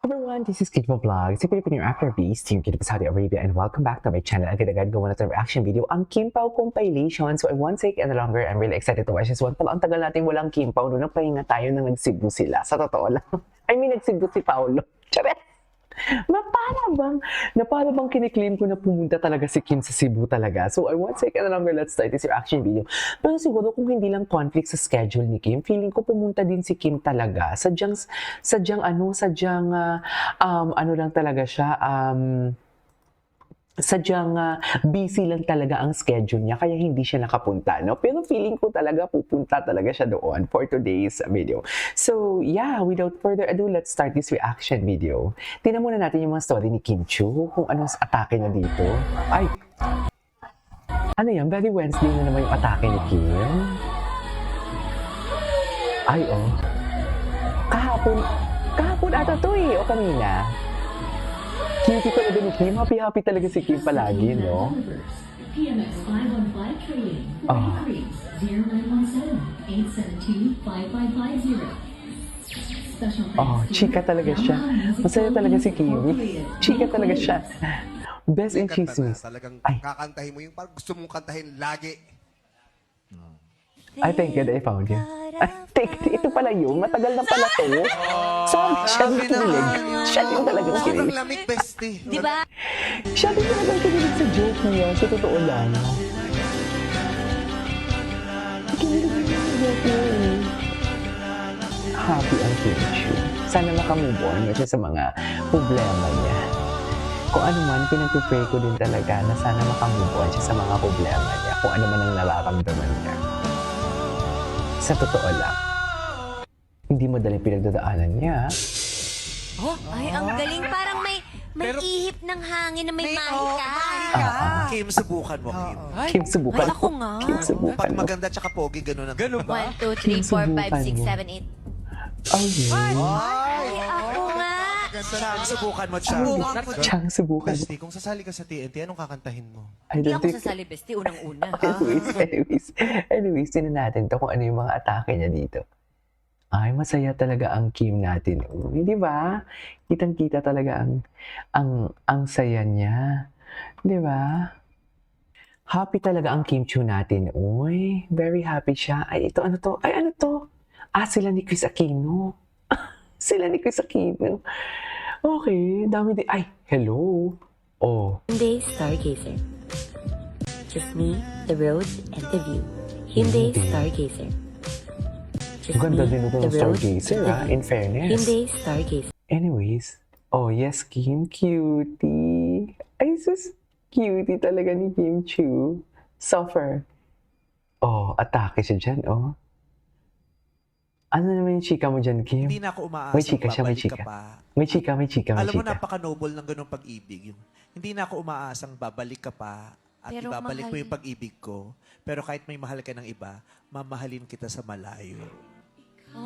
Everyone, this is Kid Vlog. Si Pilipino After Beast, Team Kid of Saudi Arabia, and welcome back to my channel. Agad-agad gawa na ito reaction video, ang Kim Pao compilation. So I won't take any longer. I'm really excited to watch this one. Pala, ang tagal natin walang Kim Pao. Noong nagpahinga tayo nang nagsibu sila. Sa totoo lang. I mean, nagsibu si Paolo. Charet! Na para bang kiniklaim ko na pumunta talaga si Kim sa Cebu talaga. So I won't take any longer. Let's start this reaction video. Pero siguro kung hindi lang conflict sa schedule ni Kim, feeling ko pumunta din si Kim talaga. Sadyang ano lang talaga siya, busy lang talaga ang schedule niya, kaya hindi siya nakapunta, no? Pero feeling ko talaga pupunta talaga siya doon for today's video. So, yeah, without further ado, let's start this reaction video. Tingnan muna natin yung mga story ni Kim Chiu, kung anong atake niya dito. Ay! Ano yan? Very Wednesday na naman yung atake ni Kim. Ay, oh. Kahapon ata to eh, o kanina. Cutie talaga ni Kim. Happy talaga si Kim palagi, no? PMX 515 trading. Oh. Increase 0917-872-5550. Special Oh, thanks to chika talaga siya. Masaya talaga si Kim. Chika talaga siya. Best in chismis. Talagang Ay. kakantahin mo yung parang gusto mong kantahin lagi. I thank God I found you. Ay, ito pala yun. Matagal na pala to. Sorry, siya yung kinilig. Siya yung talagang Sobrang kinilig. lamig, bestie. Di ba? Siya yung talagang kinilig sa joke niya. Sa totoo lang. Kinilig niya sa joke niya eh. Happy ang Kim Chiu. Sana makamove on mo siya sa mga problema niya. Kung ano man, pinag-pray ko din talaga na sana makamove on siya sa mga problema niya. Kung ano man ang nararamdaman niya. Sa totoo lang, hindi madaling pinagdadaanan niya. Oh, ay, ang galing. Parang may ihip ng hangin na may mahika. Kim, subukan mo, Kim. Kim, subukan Ay, ako nga. Kim, subukan Pag mo. maganda tsaka pogi, gano'n ang... Gano'n 1, 2, 3, 4, 5, 6, 7, 8. Oh, yeah. Ay, ako nga. Chang, subukan mo, Chang. Chang, subukan mo. Bestie, kung sasali ka sa TNT, anong kakantahin mo? I Hindi don't ako think... sasali, bestie. Unang-una. Anyways, tinan natin to kung ano yung mga atake niya dito. Ay, masaya talaga ang Kim natin. Uy, di ba? Kitang-kita talaga ang saya niya. Di ba? Happy talaga ang Kim Chiu natin. Uy, very happy siya. Ay, ito, ano to? Ay, ano to? Sila ni Chris Aquino. Sila ni Chris Aquino. Okay, dami din. Ay, hello. Oh, Hyundai Stargazer. Just me, the road, and the view. Hyundai Hyundai. Stargazer. Just ang ganda din ito ng the road, Stargazer, and the ha? view. In fairness. Hyundai Stargazer. Anyways, oh yes, Kim, cutie. Ay, sus, cutie talaga ni Kim Chiu. Suffer. Oh, atake siya dyan, oh. Ano naman yung chika mo dyan, Kim? Hindi na ako umaasang May chika siya, may babalik chika. ka pa. May chika, may chika, may Alam mo, chika. napaka-noble ng ganung pag-ibig. Hindi na ako umaasang babalik ka pa at Pero ibabalik mahal. mo yung pag-ibig ko. Pero kahit may mahal ka ng iba, mamahalin kita sa malayo.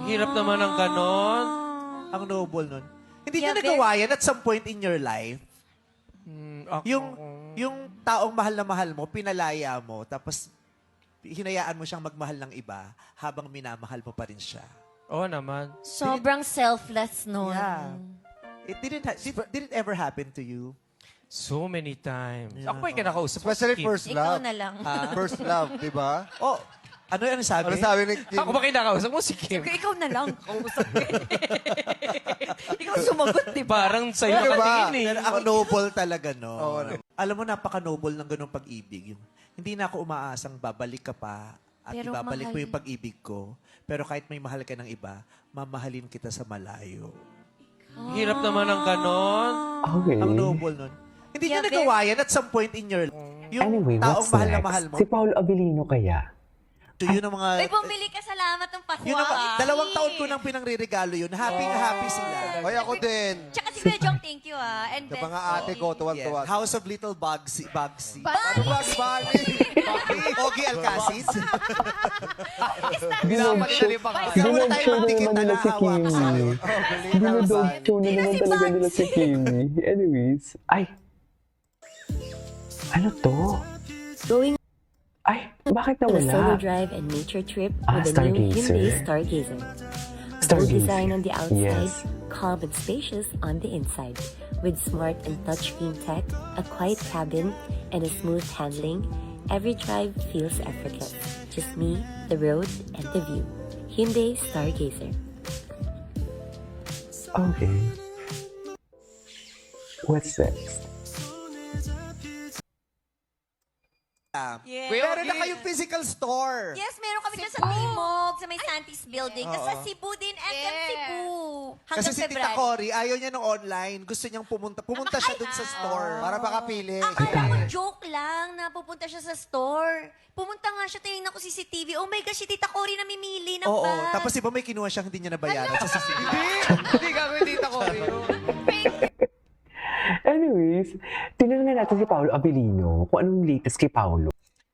Hirap naman ang ganon. Ang noble nun. Hindi Yeah, niya nagawa yan at some point in your life. Yung taong mahal na mahal mo, pinalaya mo, tapos hinayaan mo siyang magmahal ng iba habang minamahal mo pa rin siya. Oo naman. Sobrang selfless nun. Yeah. Did it ever happen to you? So many times. Ako pa yung kinakausap. Especially Kim. first Ikaw love. na lang. First love, di ba? Oh, ano yung sabi? Ano sabi ni Kim? Ako ba kinakausap mo si Kim? Ikaw na lang. Kausap ko. Ikaw sumagot, di ba? Parang sa'yo Diba? nakatingin eh. Pero ang noble talaga, no? Oo naman. Alam mo, napaka-noble ng ganung pag-ibig. Hindi na ako umaasang babalik ka pa at Pero ibabalik mahal. mo yung pag-ibig ko. Pero kahit may mahal ka ng iba, mamahalin kita sa malayo. Hirap naman ang ganon. Okay. Ang noble nun. Hindi niya Yeah, nagawa yan at some point in your life. Yung Anyway, taong what's mahal na next? mahal mo, Si Paolo Abilino kaya? to yun ang mga... Ay, bumili ka. Salamat ng pakwa. Yun ang, 2 taon ko nang pinangre-regalo yun. Happy na happy sila. Ay, ako din. Tsaka si Kuya Jong, thank you And Sa then, mga ate ko, tuwan-tuwa. Yeah. House of Little Bugsy. Bugsy. Ano ba, Bali? Ogie Alcacis. Dinodog show na naman nila si Kimi. Dinodog show na naman talaga nila si Kimi. Anyways, ay. Ano to? going Ay, bakit on a nawala? solo drive and nature trip Ah, with the new Stargazer. Hyundai Stargazer. Bold Stargazer. design on the outside, Yes. calm and spacious on the inside. With smart and touchscreen tech, a quiet cabin, and a smooth handling, every drive feels effortless. Just me, the road, and the view. Hyundai Stargazer. Okay. What's next? Yes. Meron na kayong physical store. Yes, meron kami dyan sa Timog, sa may Santis Building. At sa Cebu din, SM Cebu. Hanggang Kasi si Tita February. Cory, ayaw niya ng online. Gusto niyang pumunta. Pumunta siya dun sa store. Para makapili. Akala ko joke lang na pupunta siya sa store. Pumunta nga siya, tingnan ko CCTV. Oh my gosh, si Tita Cory namimili ng Oo. bag. Tapos iba may kinuha siyang hindi niya nabayaran sa CCTV. Hindi gagawin dito ko. Anyways, tinanong na natin si Paolo Abilino kung anong latest kay Paolo.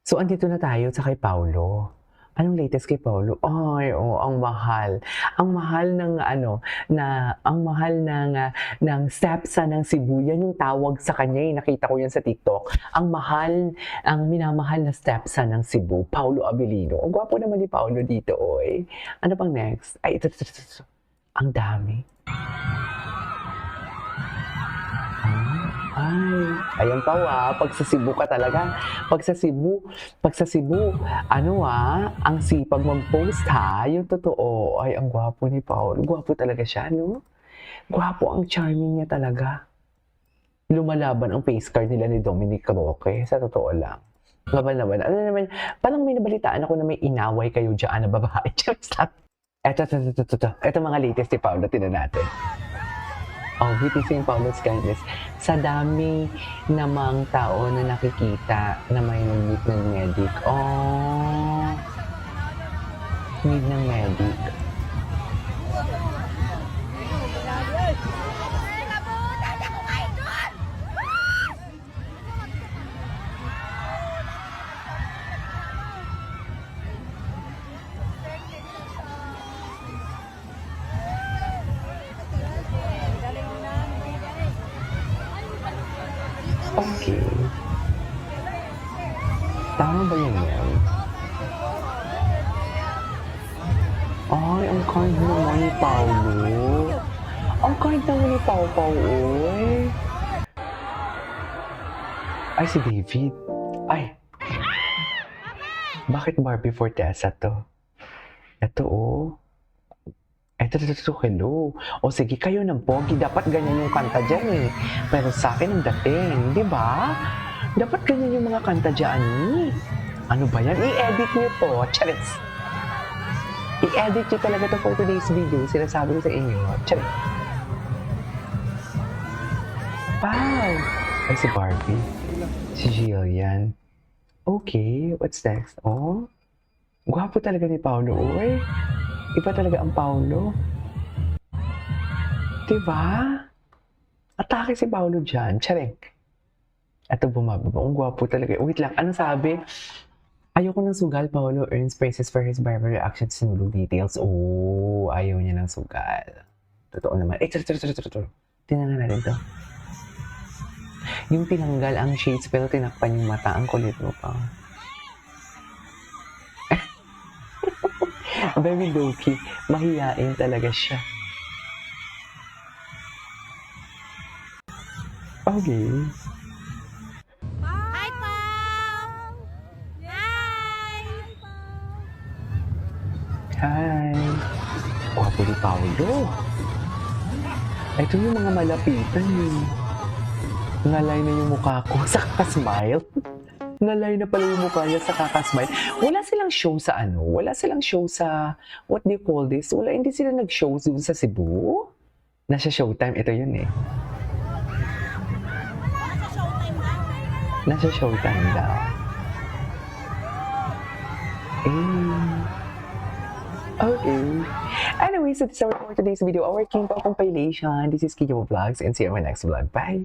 So, andito na tayo sa kay Paolo. Anong latest kay Paolo? Ay, oh, ang mahal. Ang mahal ng ang mahal ng stepson ng Cebu. Yan yung tawag sa kanya. Nakita ko yan sa TikTok. Ang minamahal na stepson ng Cebu, Paolo Abilino. Ang gwapo naman ni Paolo dito, oy. Ano pang next? Ay, ito. Ang dami. Ay, ayan pa pag sa Cebu ka talaga. Pag sa Cebu, ang sipag mag-post ha, yung totoo. Ay, ang gwapo ni Paolo. Gwapo talaga siya, no? Gwapo, ang charming niya talaga. Lumalaban ang face card nila ni Dominic Roque, sa totoo lang. Laban. Ano naman, parang may nabalitaan ako na may inaway kayo dyan na babae. Ito mga latest ni Paolo, tinan natin. Oh, witnessing Paolo's kindness. Sa dami namang tao na nakikita na may need ng medic. Oh, need ng medic. Okay. Tama ba yan? Ay, ang kind naman ni Paolo. Ang kind naman ni Pao, oy. Ay, si David. Ay. Bakit Barbie Fortesa to? Ito, oh. Ito, hello. O sige, kayo ng pogi. Dapat ganyan yung kanta dyan eh. Pero sa akin ang dating, di ba? Dapat ganyan yung mga kanta dyan eh. Ano ba yan? I-edit nyo to. Charits. I-edit nyo talaga to for today's video. Sinasabi ko sa inyo. Charits. Wow! Ay, si Barbie. Si Jillian. Okay, what's next? Oh, gwapo talaga ni Paolo. Uy. Iba talaga ang Paolo. Diba? Atake si Paolo dyan. Charing. Ito bumababa. Ang gwapo talaga. Wait lang. Ano sabi? Ayoko ng sugal. Paolo earns praises for his barber reactions and blue details. Oh, ayaw niya ng sugal. Totoo naman. Eh, tingnan natin to. Yung tinanggal ang shades pero tinakpan yung mata. Ang kulit mo pa. Very low-key. Mahiyain talaga siya. Okay. Hi, Pao! Hi! Hi. Gwapo ni Paolo. Ito yung mga malapitan eh. Ngalay na yung mukha ko sa kakasmile. Nalay na pala yung mukha niya sa kakasmile. Wala silang show sa Wala silang show sa, what do you call this? Hindi sila nag-show dun sa Cebu. Nasa Showtime. Ito yun eh. Nasa Showtime daw. Okay. Anyway, so this is our for today's video. Our King Pao compilation. This is Kiyo Vlogs and see you in my next vlog. Bye!